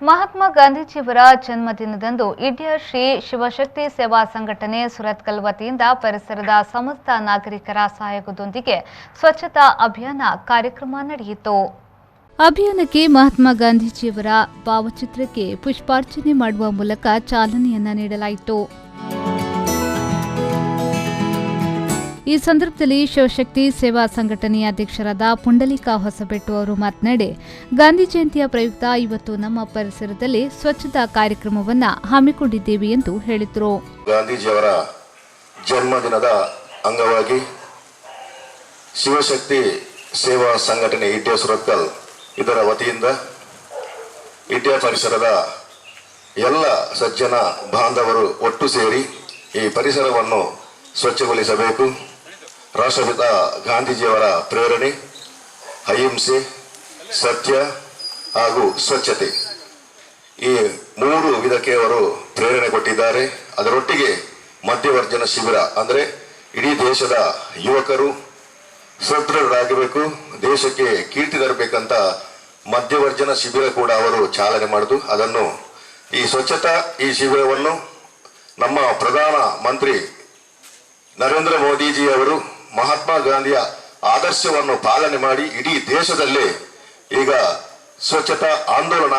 ಮಹಾತ್ಮ ಗಾಂಧೀಜಿಯವರ ಜನ್ಮದಿನದಂದು ಇಡಿಯ ಶ್ರೀ ಶಿವಶಕ್ತಿ ಸೇವಾ ಸಂಘಟನೆ ಸುರತ್ಕಲ್ ವತಿಯಿಂದ ಪರಿಸರದ ಸಮಸ್ತ ನಾಗರಿಕರ ಸಹಯೋಗದೊಂದಿಗೆ ಸ್ವಚ್ಛತಾ ಅಭಿಯಾನ ಕಾರ್ಯಕ್ರಮ ನಡೆಯಿತು. ಅಭಿಯಾನಕ್ಕೆ ಮಹಾತ್ಮ ಗಾಂಧೀಜಿಯವರ ಭಾವಚಿತ್ರಕ್ಕೆ ಪುಷ್ಪಾರ್ಚನೆ ಮಾಡುವ ಮೂಲಕ ಚಾಲನೆಯನ್ನ ನೀಡಲಾಯಿತು. ಈ ಸಂದರ್ಭದಲ್ಲಿ ಶಿವಶಕ್ತಿ ಸೇವಾ ಸಂಘಟನೆಯ ಅಧ್ಯಕ್ಷರಾದ ಪುಂಡಲೀಕ ಹೊಸಬೆಟ್ಟು ಅವರು ಮಾತನಾಡಿ, ಗಾಂಧಿ ಜಯಂತಿಯ ಪ್ರಯುಕ್ತ ಇವತ್ತು ನಮ್ಮ ಪರಿಸರದಲ್ಲಿ ಸ್ವಚ್ಛತಾ ಕಾರ್ಯಕ್ರಮವನ್ನು ಹಮ್ಮಿಕೊಂಡಿದ್ದೇವೆ ಎಂದು ಹೇಳಿದರು. ಗಾಂಧೀಜಿಯವರ ಜನ್ಮದಿನದ ಅಂಗವಾಗಿ ಶಿವಶಕ್ತಿ ಸೇವಾ ಸಂಘಟನೆ ಇಡ್ಯ ಸುರತ್ಕಲ್ ಇದರ ವತಿಯಿಂದ ಇಡ್ಯ ಪರಿಸರದ ಎಲ್ಲ ಸಜ್ಜನ ಬಾಂಧವರು ಒಟ್ಟು ಸೇರಿ ಈ ಪರಿಸರವನ್ನು ಸ್ವಚ್ಛಗೊಳಿಸಬೇಕು. ರಾಷ್ಟ್ರಪಿತ ಗಾಂಧೀಜಿಯವರ ಪ್ರೇರಣೆ ಅಹಿಂಸೆ, ಸತ್ಯ ಹಾಗೂ ಸ್ವಚ್ಛತೆ ಈ ಮೂರು ವಿಧಕ್ಕೆ ಅವರು ಪ್ರೇರಣೆ ಕೊಟ್ಟಿದ್ದಾರೆ. ಅದರೊಟ್ಟಿಗೆ ಮಧ್ಯವರ್ಜನ ಶಿಬಿರ ಅಂದರೆ ಇಡೀ ದೇಶದ ಯುವಕರು ಸದೃಢರಾಗಬೇಕು, ದೇಶಕ್ಕೆ ಕೀರ್ತಿ ತರಬೇಕಂತ ಮಧ್ಯವರ್ಜನ ಶಿಬಿರ ಕೂಡ ಅವರು ಚಾಲನೆ ಮಾಡಿದ್ದು. ಅದನ್ನು ಈ ಸ್ವಚ್ಛತಾ ಈ ಶಿಬಿರವನ್ನು ನಮ್ಮ ಪ್ರಧಾನ ಮಂತ್ರಿ ನರೇಂದ್ರ ಮೋದಿಜಿ ಅವರು ಮಹಾತ್ಮ ಗಾಂಧಿಯ ಆದರ್ಶವನ್ನು ಪಾಲನೆ ಮಾಡಿ ಇಡೀ ದೇಶದಲ್ಲೇ ಈಗ ಸ್ವಚ್ಛತಾ ಆಂದೋಲನ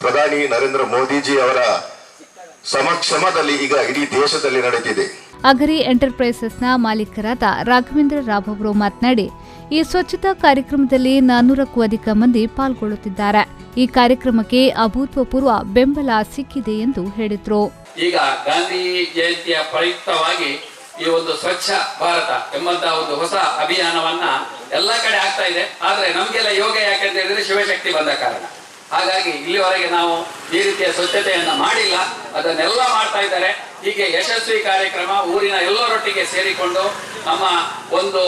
ಪ್ರಧಾನಿ ನರೇಂದ್ರ ಮೋದಿಜಿ ಅವರ ಸಮಕ್ಷಮದಲ್ಲಿ ಈಗ ಇಡೀ ದೇಶದಲ್ಲಿ ನಡೆದಿದೆ. ಅಗರಿ ಎಂಟರ್ಪ್ರೈಸಸ್ನ ಮಾಲೀಕರಾದ ರಾಘವೇಂದ್ರ ರಾವ್ ಅವರು ಮಾತನಾಡಿ, ಈ ಸ್ವಚ್ಛತಾ ಕಾರ್ಯಕ್ರಮದಲ್ಲಿ 400ಕ್ಕೂ ಅಧಿಕ ಮಂದಿ ಪಾಲ್ಗೊಳ್ಳುತ್ತಿದ್ದಾರೆ. ಈ ಕಾರ್ಯಕ್ರಮಕ್ಕೆ ಅಭೂತಪೂರ್ವ ಬೆಂಬಲ ಸಿಕ್ಕಿದೆ ಎಂದು ಹೇಳಿದರು. ಈಗ ಗಾಂಧಿ ಜಯಂತಿಯ ಪ್ರಯುಕ್ತವಾಗಿ ಈ ಒಂದು ಸ್ವಚ್ಛ ಭಾರತ ಎಂಬಂತಹ ಒಂದು ಹೊಸ ಅಭಿಯಾನವನ್ನ ಎಲ್ಲ ಕಡೆ ಆಗ್ತಾ ಇದೆ. ಆದ್ರೆ ನಮ್ಗೆಲ್ಲ ಯೋಗ ಯಾಕೆಂತ ಹೇಳಿದ್ರೆ ಶಿವಶಕ್ತಿ ಬಂದ ಕಾರಣ. ಹಾಗಾಗಿ ಇಲ್ಲಿವರೆಗೆ ನಾವು ಈ ರೀತಿಯ ಸ್ವಚ್ಛತೆಯನ್ನ ಮಾಡಿಲ್ಲ, ಅದನ್ನೆಲ್ಲ ಮಾಡ್ತಾ ಇದ್ದಾರೆ. ಹೀಗೆ ಯಶಸ್ವಿ ಕಾರ್ಯಕ್ರಮ ಊರಿನ ಎಲ್ಲರೊಟ್ಟಿಗೆ ಸೇರಿಕೊಂಡು ನಮ್ಮ ಒಂದು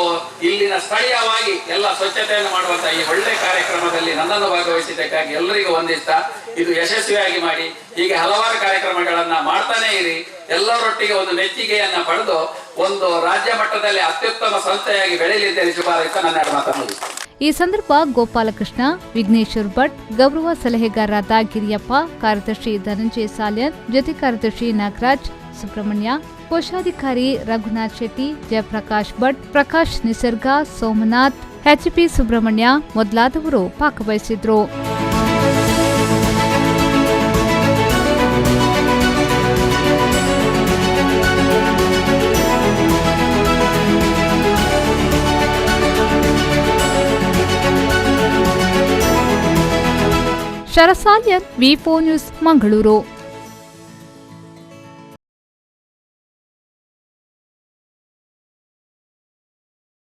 ಇಲ್ಲಿನ ಸ್ಥಳೀಯವಾಗಿ ಎಲ್ಲ ಸ್ವಚ್ಛತೆಯನ್ನು ಮಾಡುವಂತಹ ಈ ಒಳ್ಳೆ ಕಾರ್ಯಕ್ರಮದಲ್ಲಿ ನನ್ನನ್ನು ಭಾಗವಹಿಸಿದ್ದಕ್ಕಾಗಿ ಎಲ್ಲರಿಗೂ ವಂದಿಸ್ತಾ ಇದು ಯಶಸ್ವಿಯಾಗಿ ಮಾಡಿ ಹೀಗೆ ಹಲವಾರು ಕಾರ್ಯಕ್ರಮಗಳನ್ನ ಮಾಡ್ತಾನೆ ಇರಿ. ಎಲ್ಲರೊಟ್ಟಿಗೆ ಒಂದು ಮೆಚ್ಚುಗೆಯನ್ನ ಪಡೆದು ಒಂದು ರಾಜ್ಯ ಮಟ್ಟದಲ್ಲಿ ಅತ್ಯುತ್ತಮ ಸಂಸ್ಥೆಯಾಗಿ ಬೆಳೆಯಲಿದ್ದೇನೆ. ಶುಭಾರೈಸ್ತಾ ನನ್ನ ಮಾತನ್ನು ಮುಗಿಸ್ತೇನೆ. ಈ ಸಂದರ್ಭ ಗೋಪಾಲಕೃಷ್ಣ, ವಿಘ್ನೇಶ್ವರ್ ಭಟ್, ಗೌರವ ಸಲಹೆಗಾರರಾದ ಗಿರಿಯಪ್ಪ, ಕಾರ್ಯದರ್ಶಿ ಧನಂಜಯ ಸಾಲ್ಯನ್, ಜೊತೆ ಕಾರ್ಯದರ್ಶಿ ನಾಗರಾಜ್ ಸುಬ್ರಹ್ಮಣ್ಯ, ಕೋಶಾಧಿಕಾರಿ ರಘುನಾಥ್ ಶೆಟ್ಟಿ, ಜಯಪ್ರಕಾಶ್ ಭಟ್, ಪ್ರಕಾಶ್ ನಿಸರ್ಗ, ಸೋಮನಾಥ್, ಎಚ್ಪಿ ಸುಬ್ರಹ್ಮಣ್ಯ ಮೊದಲಾದವರು ಭಾಗವಹಿಸಿದ್ರು. ಶರಸಾಲ್ಯನ್, ವಿ4 ನ್ಯೂಸ್, ಮಂಗಳೂರು.